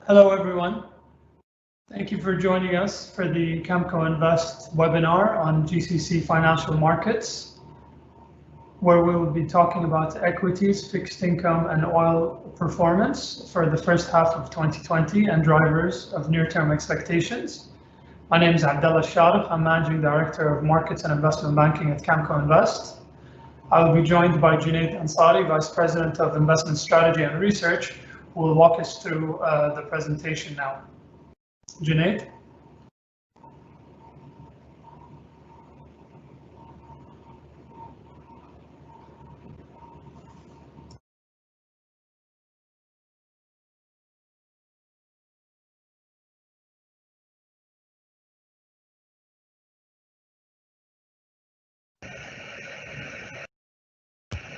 Hello, everyone. Thank you for joining us for the Camco Invest webinar on GCC financial markets, where we will be talking about equities, fixed income, and oil performance for the first half of 2020 and drivers of near-term expectations. My name is Abdallah Sharif. I'm Managing Director of Markets and Investment Banking at Camco Invest. I will be joined by Junaid Ansari, Vice President of Investment Strategy and Research, who will walk us through the presentation now. Junaid?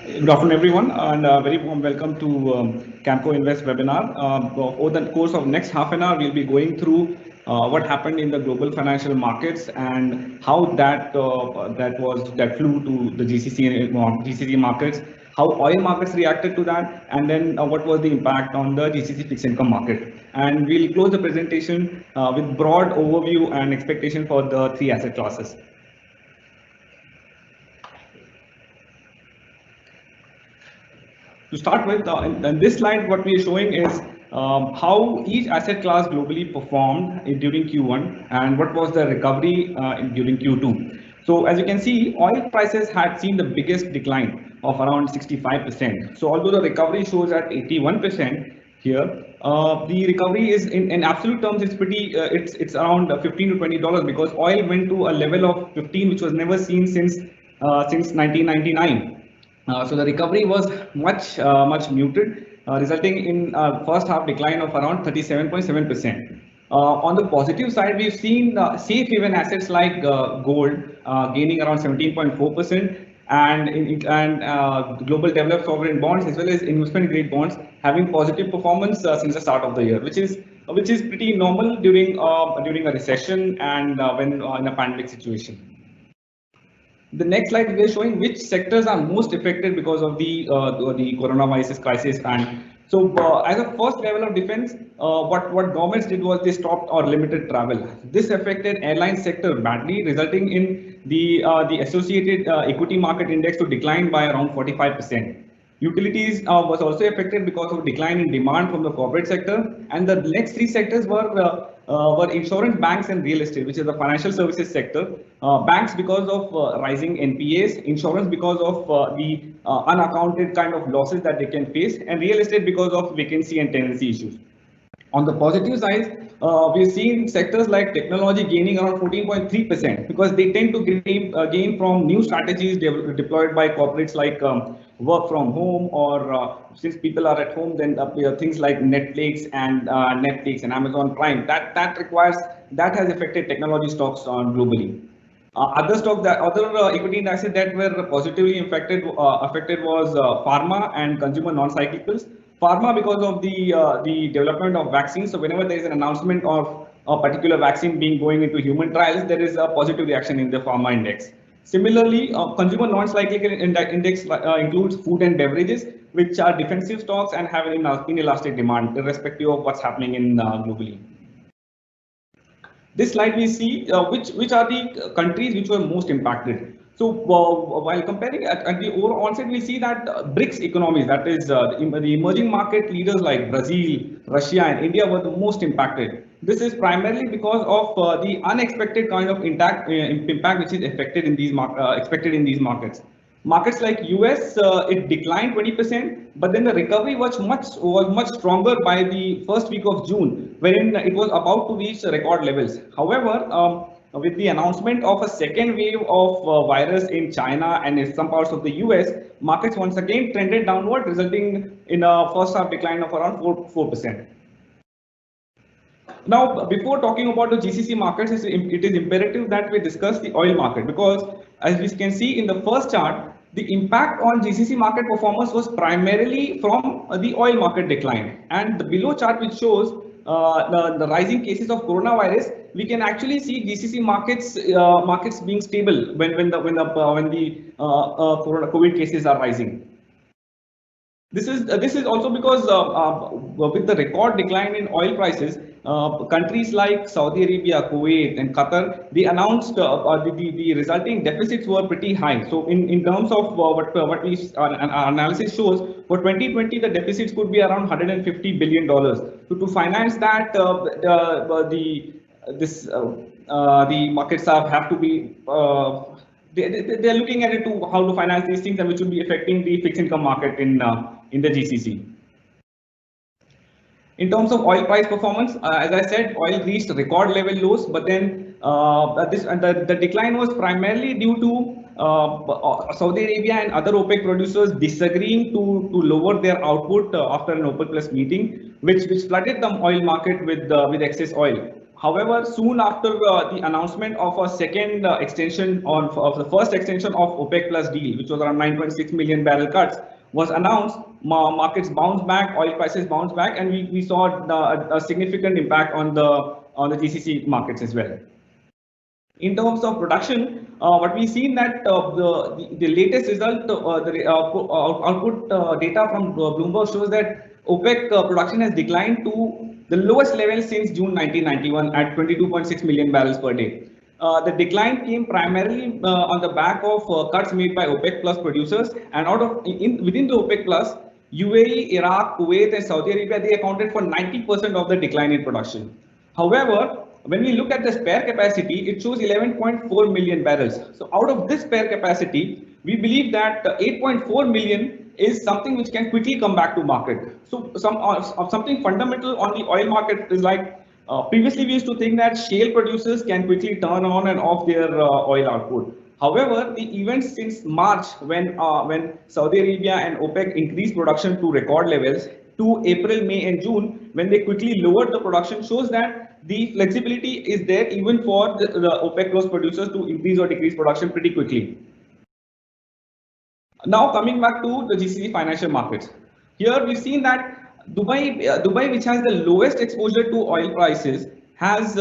Good afternoon, everyone, and a very warm welcome to Camco Invest webinar. Over the course of next half an hour, we'll be going through what happened in the global financial markets and how that flew to the GCC markets, how oil markets reacted to that, and then what was the impact on the GCC fixed income market. And we'll close the presentation with broad overview and expectation for the three asset classes. To start with, in this slide, what we are showing is how each asset class globally performed during Q1 and what was the recovery during Q2. So as you can see, oil prices had seen the biggest decline of around 65%. So although the recovery shows at 81% here, the recovery is in absolute terms, it's pretty, it's around $15 to $20 because oil went to a level of 15, which was never seen since 1999. So the recovery was much muted, resulting in a first half decline of around 37.7%. On the positive side, we've seen safe haven assets like gold gaining around 17.4%, and global developed sovereign bonds as well as investment grade bonds having positive performance since the start of the year, which is pretty normal during a recession and when in a pandemic situation. The next slide, we are showing which sectors are most affected because of the coronavirus crisis. And so as a first level of defense, what governments did was they stopped or limited travel. This affected airline sector badly, resulting in the associated equity market index to decline by around 45%. Utilities was also affected because of decline in demand from the corporate sector, and the next three sectors were insurance, banks, and real estate, which is the financial services sector. Banks because of rising NPAs, insurance because of the unaccounted kind of losses that they can face, and real estate because of vacancy and tenancy issues. On the positive side, we've seen sectors like technology gaining around 14.3% because they tend to gain from new strategies deployed by corporates like work from home, or since people are at home, then things like Netflix and Amazon Prime that has affected technology stocks globally. Other equity indices that were positively affected was pharma and consumer non-cyclicals. Pharma because of the development of vaccines. So whenever there is an announcement of a particular vaccine going into human trials, there is a positive reaction in the pharma index. Similarly, consumer non-cyclical index includes food and beverages, which are defensive stocks and have an inelastic demand, irrespective of what's happening in globally. This slide we see which are the countries which were most impacted. So while comparing at the overall onset, we see that BRICS economies, that is the emerging market leaders like Brazil, Russia, and India were the most impacted. This is primarily because of the unexpected kind of impact which is expected in these markets. Markets like US, it declined 20%, but then the recovery was much stronger by the first week of June, wherein it was about to reach record levels. However, with the announcement of a second wave of virus in China and in some parts of the US, markets once again trended downward, resulting in a first half decline of around 4%. Now, before talking about the GCC markets, it is imperative that we discuss the oil market, because as we can see in the first chart, the impact on GCC market performance was primarily from the oil market decline. And the below chart, which shows the rising cases of coronavirus, we can actually see GCC markets being stable when the COVID cases are rising. This is also because with the record decline in oil prices, countries like Saudi Arabia, Kuwait, and Qatar, they announced the resulting deficits were pretty high. So in terms of what we our analysis shows, for 2020 the deficits could be around $150 billion. So to finance that, the markets have to be they are looking at it to how to finance these things, and which will be affecting the fixed income market in the GCC. In terms of oil price performance, as I said, oil reached record level lows, but then the decline was primarily due to Saudi Arabia and other OPEC producers disagreeing to lower their output after an OPEC Plus meeting, which flooded the oil market with excess oil. However, soon after the announcement of a second extension of the first extension of OPEC Plus deal, which was around 9.6 million barrel cuts, was announced, markets bounced back, oil prices bounced back, and we saw a significant impact on the GCC markets as well. In terms of production, what we've seen that the latest result, the output data from Bloomberg shows that OPEC production has declined to the lowest level since June 1991 at 22.6 million barrels per day. The decline came primarily on the back of cuts made by OPEC Plus producers, and within the OPEC Plus, UAE, Iraq, Kuwait, and Saudi Arabia, they accounted for 90% of the decline in production. However, when we look at the spare capacity, it shows 11.4 million barrels. So out of this spare capacity, we believe that 8.4 million is something which can quickly come back to market. So something fundamental on the oil market is like previously we used to think that shale producers can quickly turn on and off their oil output. However, the events since March, when Saudi Arabia and OPEC increased production to record levels, to April, May, and June, when they quickly lowered the production, shows that the flexibility is there even for the OPEC Plus producers to increase or decrease production pretty quickly. Now coming back to the GCC financial markets, here we've seen that Dubai, which has the lowest exposure to oil prices, has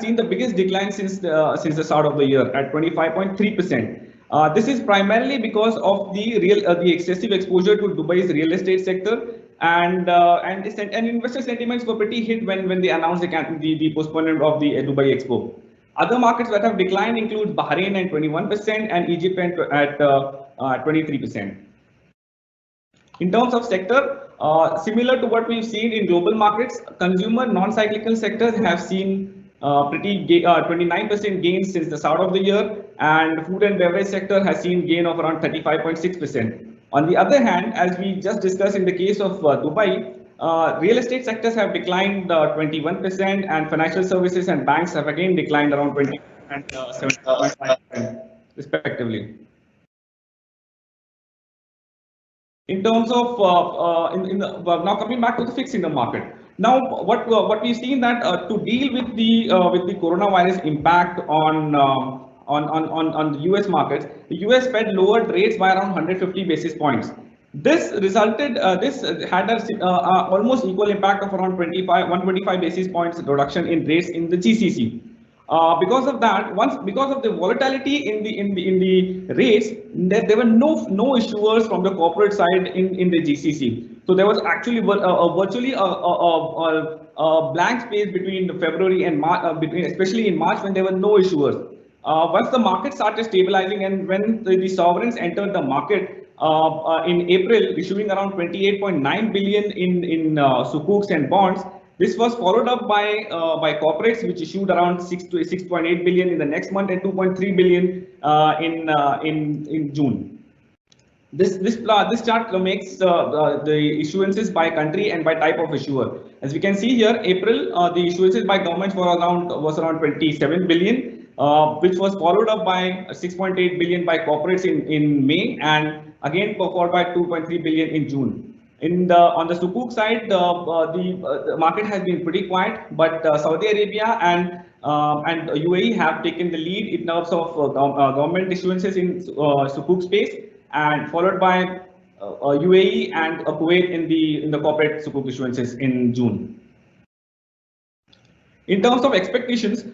seen the biggest decline since the start of the year at 25.3%. This is primarily because of the excessive exposure to Dubai's real estate sector, and investor sentiments were pretty hit when they announced the postponement of the Dubai Expo. Other markets that have declined include Bahrain at 21% and Egypt at 23%. In terms of sector, similar to what we've seen in global markets, consumer non-cyclical sectors have seen pretty 29% gains since the start of the year, and food and beverage sector has seen gain of around 35.6%. On the other hand, as we just discussed in the case of Dubai, real estate sectors have declined 21%, and financial services and banks have again declined around 20% and 7.5% respectively. In terms of now coming back to the fixed income market. Now, what we've seen that to deal with the coronavirus impact on the US markets, the US Fed lowered rates by around 150 basis points. This resulted, this had a almost equal impact of around 125 basis points reduction in rates in the GCC. Because of that, because of the volatility in the rates, there were no issuers from the corporate side in the GCC. So there was actually virtually a blank space between February and March, especially in March when there were no issuers. Once the market started stabilizing and when the sovereigns entered the market in April, issuing around 28.9 billion in sukuks and bonds, this was followed up by corporates, which issued around 6.8 billion in the next month and 2.3 billion in June. This chart makes the issuances by country and by type of issuer. As we can see here, April the issuances by governments was around 27 billion. Which was followed up by 6.8 billion by corporates in May, and again followed by 2.3 billion in June. On the sukuk side, the market has been pretty quiet, but Saudi Arabia and UAE have taken the lead in terms of government issuances in sukuk space, and followed by UAE and Kuwait in the corporate sukuk issuances in June. In terms of expectations,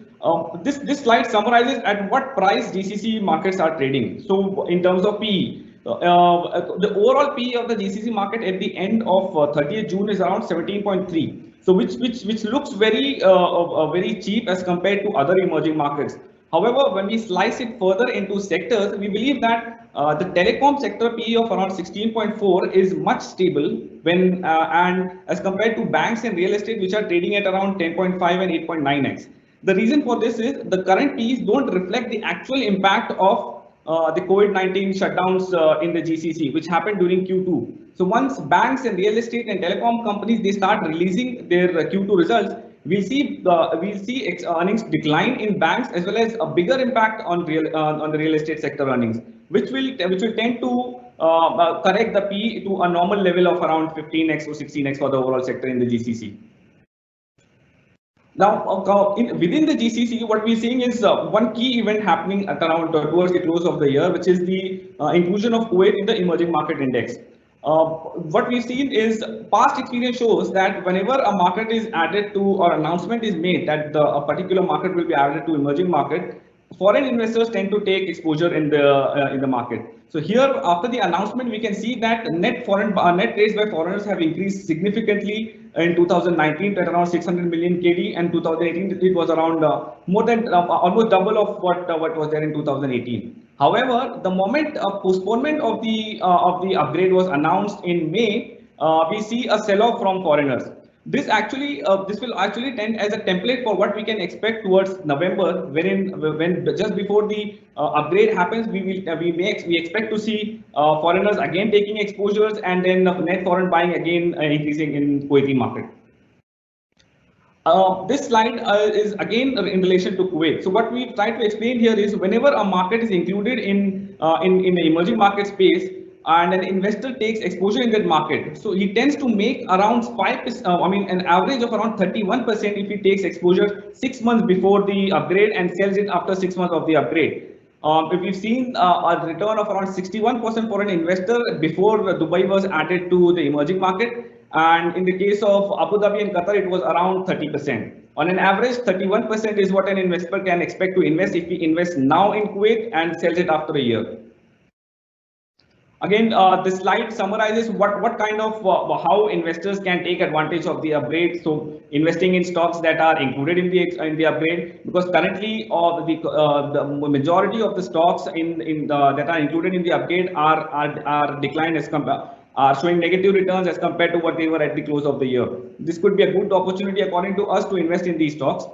this slide summarizes at what price GCC markets are trading. So in terms of PE, The overall PE of the GCC market at the end of 30th June is around 17.3. So which looks very cheap as compared to other emerging markets. However, when we slice it further into sectors, we believe that the telecom sector PE of around 16.4 is much stable when and as compared to banks and real estate, which are trading at around 10.5 and 8.9x. The reason for this is the current P's don't reflect the actual impact of the COVID-19 shutdowns in the GCC, which happened during Q2. So once banks and real estate and telecom companies they start releasing their Q2 results, we'll see earnings decline in banks as well as a bigger impact on the real estate sector earnings, which will tend to correct the P to a normal level of around 15x or 16x for the overall sector in the GCC. Now, within the GCC, what we're seeing is one key event happening at around towards the close of the year, which is the inclusion of Kuwait in the emerging market index. What we've seen is past experience shows that whenever a market is added to or announcement is made that a particular market will be added to emerging market, foreign investors tend to take exposure in the market. So here, after the announcement, we can see that net trades by foreigners have increased significantly in 2019 to around 600 million KD, and 2018 it was around more than almost double of what was there in 2018. However, the moment a postponement of the upgrade was announced in May, we see a sell-off from foreigners. This will actually tend as a template for what we can expect towards November, when just before the upgrade happens, we expect to see foreigners again taking exposures and then net foreign buying again increasing in Kuwaiti market. This slide is again in relation to Kuwait. So what we try to explain here is whenever a market is included in the emerging market space, and an investor takes exposure in that market, so he tends to make around 5%, an average of around 31% if he takes exposure 6 months before the upgrade and sells it after 6 months of the upgrade. If we've seen a return of around 61% for an investor before Dubai was added to the emerging market, and in the case of Abu Dhabi and Qatar, it was around 30%. On an average, 31% is what an investor can expect to invest if he invests now in Kuwait and sells it after a year. Again, this slide summarizes what kind of how investors can take advantage of the upgrade. So investing in stocks that are included in the upgrade, because currently the majority of the stocks that are included in the upgrade are declined are showing negative returns as compared to what they were at the close of the year. This could be a good opportunity according to us to invest in these stocks.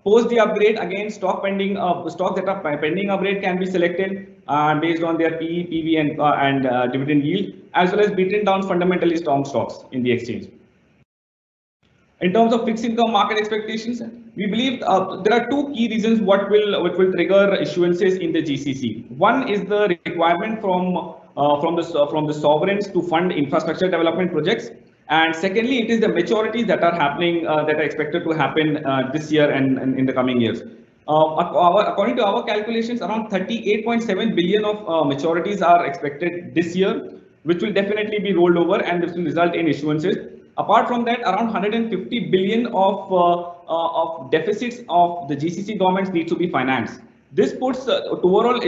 Post the upgrade, again, stocks that are pending upgrade can be selected based on their PE, PV, and dividend yield, as well as beaten down fundamentally strong stocks in the exchange. In terms of fixed income market expectations, we believe there are two key reasons what will trigger issuances in the GCC. One is the requirement from the sovereigns to fund infrastructure development projects. And secondly, it is the maturities that are happening, that are expected to happen this year and in the coming years. According to our calculations, around 38.7 billion of maturities are expected this year, which will definitely be rolled over, and this will result in issuances. Apart from that, around 150 billion of deficits of the GCC governments need to be financed. This puts overall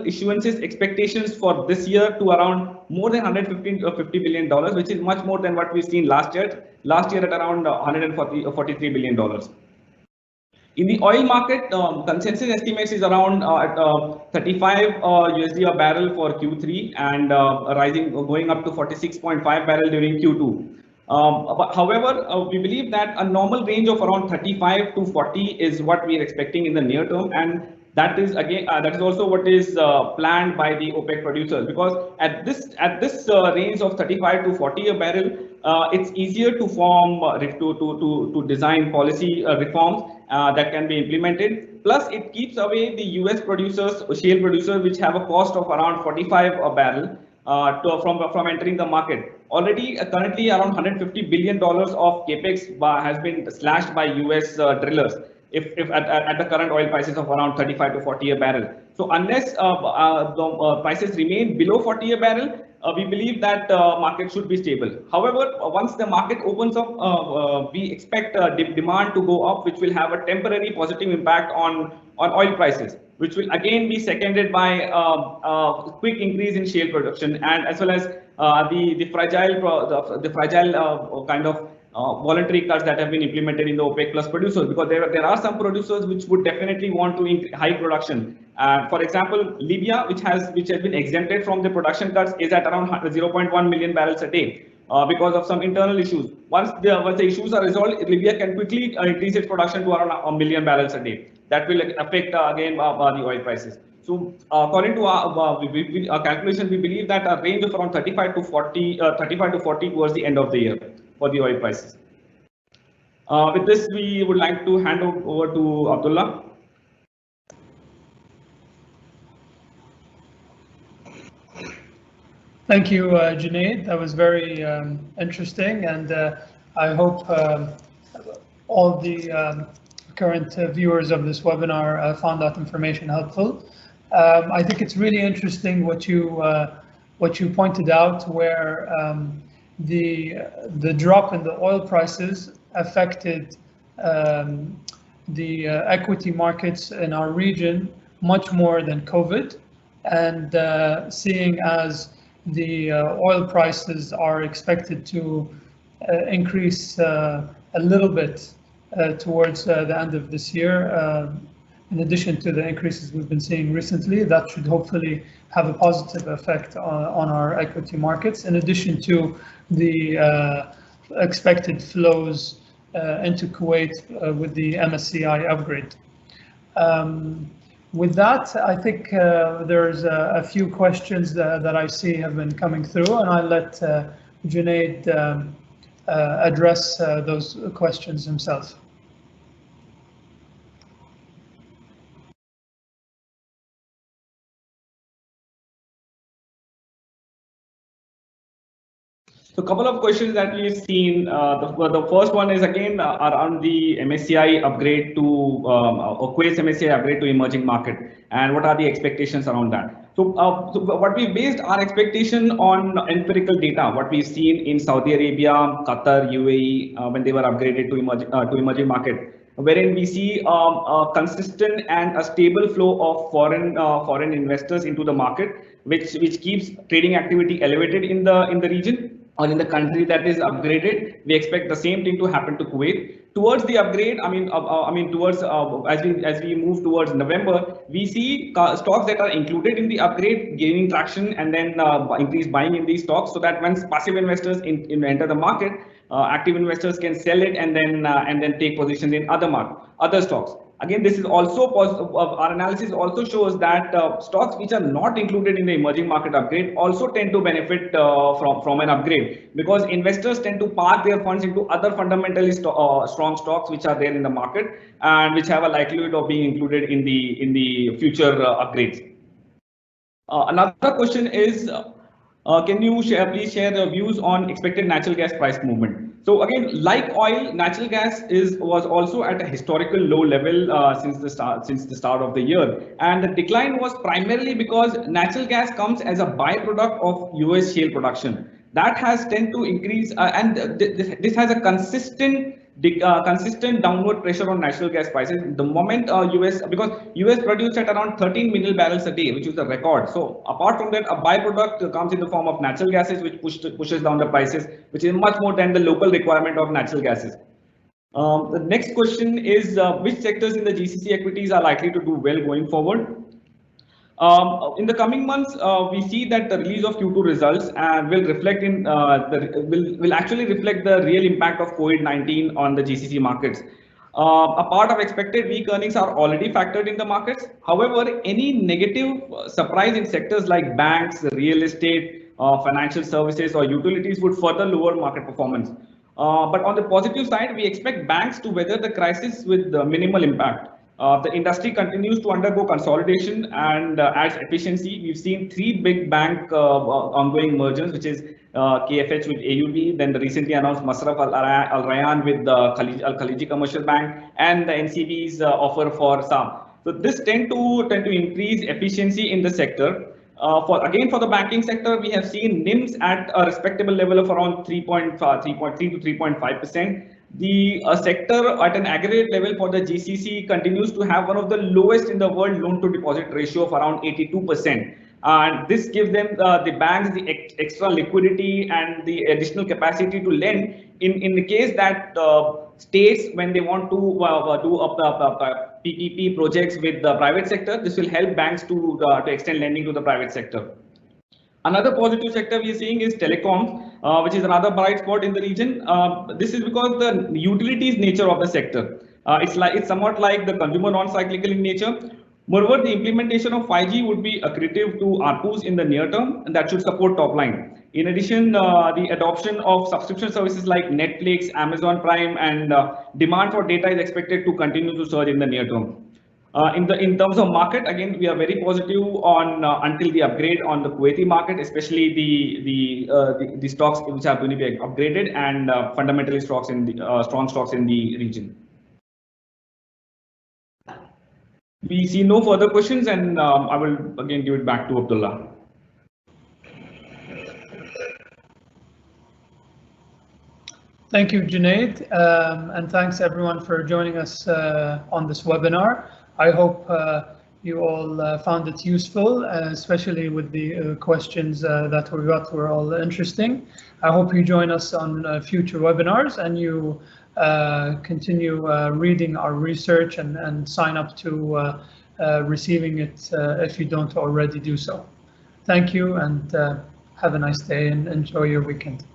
issuances expectations for this year to around more than $150 billion, which is much more than what we've seen last year. Last year at around $143 billion. In the oil market, consensus estimates is around 35 USD a barrel for Q3 and going up to 46.5 barrel during Q2. However, we believe that a normal range of around 35 to 40 is what we are expecting in the near term, and that is also what is planned by the OPEC producers, because at this range of 35 to 40 a barrel, it's easier to form to design policy reforms that can be implemented. Plus, it keeps away the US producers, shale producers, which have a cost of around 45 a barrel. From entering the market. Already, currently around $150 billion of capex has been slashed by US drillers if at the current oil prices of around 35 to 40 a barrel. So unless the prices remain below 40 a barrel, we believe that market should be stable. However, once the market opens up, we expect demand to go up, which will have a temporary positive impact on oil prices, which will again be seconded by quick increase in shale production, and as well as the fragile kind of voluntary cuts that have been implemented in the OPEC plus producers, because there are some producers which would definitely want to hike production. For example, Libya, which has been exempted from the production cuts, is at around 0.1 million barrels a day because of some internal issues. Once the issues are resolved, Libya can quickly increase its production to around 1 million barrels a day. That will affect again the oil prices. So according to our calculation, we believe that a range of around 35 to 40 towards the end of the year for the oil prices. With this, we would like to hand over to Abdullah. Thank you, Junaid. That was very interesting, and I hope all the current viewers of this webinar found that information helpful. I think it's really interesting what you pointed out, where the drop in the oil prices affected the equity markets in our region much more than COVID, and seeing as the oil prices are expected to increase a little bit towards the end of this year, in addition to the increases we've been seeing recently, that should hopefully have a positive effect on our equity markets, in addition to the expected flows into Kuwait with the MSCI upgrade. With that, I think there's a few questions that I see have been coming through, and I'll let Junaid address those questions himself. So a couple of questions that we've seen. The first one is again around the MSCI upgrade to Kuwait's MSCI upgrade to emerging market, and what are the expectations around that. So what we based our expectation on empirical data, what we've seen in Saudi Arabia, Qatar, UAE when they were upgraded to emerging market, wherein we see a consistent and a stable flow of foreign investors into the market, which keeps trading activity elevated in the region or in the country that is upgraded. We expect the same thing to happen to Kuwait. Towards the upgrade, towards as we move towards November, we see stocks that are included in the upgrade gaining traction, and then increase buying in these stocks, so that once passive investors enter the market, active investors can sell it and then take positions in other stocks. Again, this is also our analysis also shows that stocks which are not included in the emerging market upgrade also tend to benefit from an upgrade, because investors tend to park their funds into other fundamentally strong stocks which are there in the market and which have a likelihood of being included in the future upgrades. Another question is, can you please share your views on expected natural gas price movement? So again, like oil, natural gas was also at a historical low level since the start of the year, and the decline was primarily because natural gas comes as a byproduct of US shale production. That has tended to increase, and this has a consistent downward pressure on natural gas prices. The moment because US produced at around 13 million barrels a day, which is the record. So apart from that, a byproduct comes in the form of natural gases, which pushes down the prices, which is much more than the local requirement of natural gases. The next question is, which sectors in the GCC equities are likely to do well going forward? In the coming months, we see that the release of Q2 results will actually reflect the real impact of COVID-19 on the GCC markets. A part of expected weak earnings are already factored in the markets. However, any negative surprise in sectors like banks, real estate, financial services, or utilities would further lower market performance. But on the positive side, we expect banks to weather the crisis with minimal impact. The industry continues to undergo consolidation and adds efficiency. We've seen 3 big bank ongoing mergers, which is KFH with AUB, then the recently announced Masraf Al Rayan with Al Khaliji Commercial Bank, and the NCB's offer for SAM. So this tend to increase efficiency in the sector. For the banking sector, we have seen NIMs at a respectable level of around 3.3 to 3.5%. The sector at an aggregate level for the GCC continues to have one of the lowest in the world loan to deposit ratio of around 82%. And this gives them the banks the extra liquidity and the additional capacity to lend in the case that states, when they want to do PPP projects with the private sector, this will help banks to extend lending to the private sector. Another positive sector we are seeing is telecom, which is another bright spot in the region. This is because the utilities nature of the sector. It's somewhat like the consumer non-cyclical in nature. Moreover, the implementation of 5G would be accretive to ARPUs in the near term, and that should support top line. In addition, the adoption of subscription services like Netflix, Amazon Prime, and demand for data is expected to continue to surge in the near term. In terms of market, again, we are very positive on until the upgrade on the Kuwaiti market, especially the stocks which are going to be upgraded and fundamentally stocks in the strong stocks in the region. We see no further questions, and I will again give it back to Abdullah. Thank you, Junaid, and thanks everyone for joining us on this webinar. I hope you all found it useful, especially with the questions that we got were all interesting. I hope you join us on future webinars and you continue reading our research and sign up to receiving it if you don't already do so. Thank you, and have a nice day and enjoy your weekend.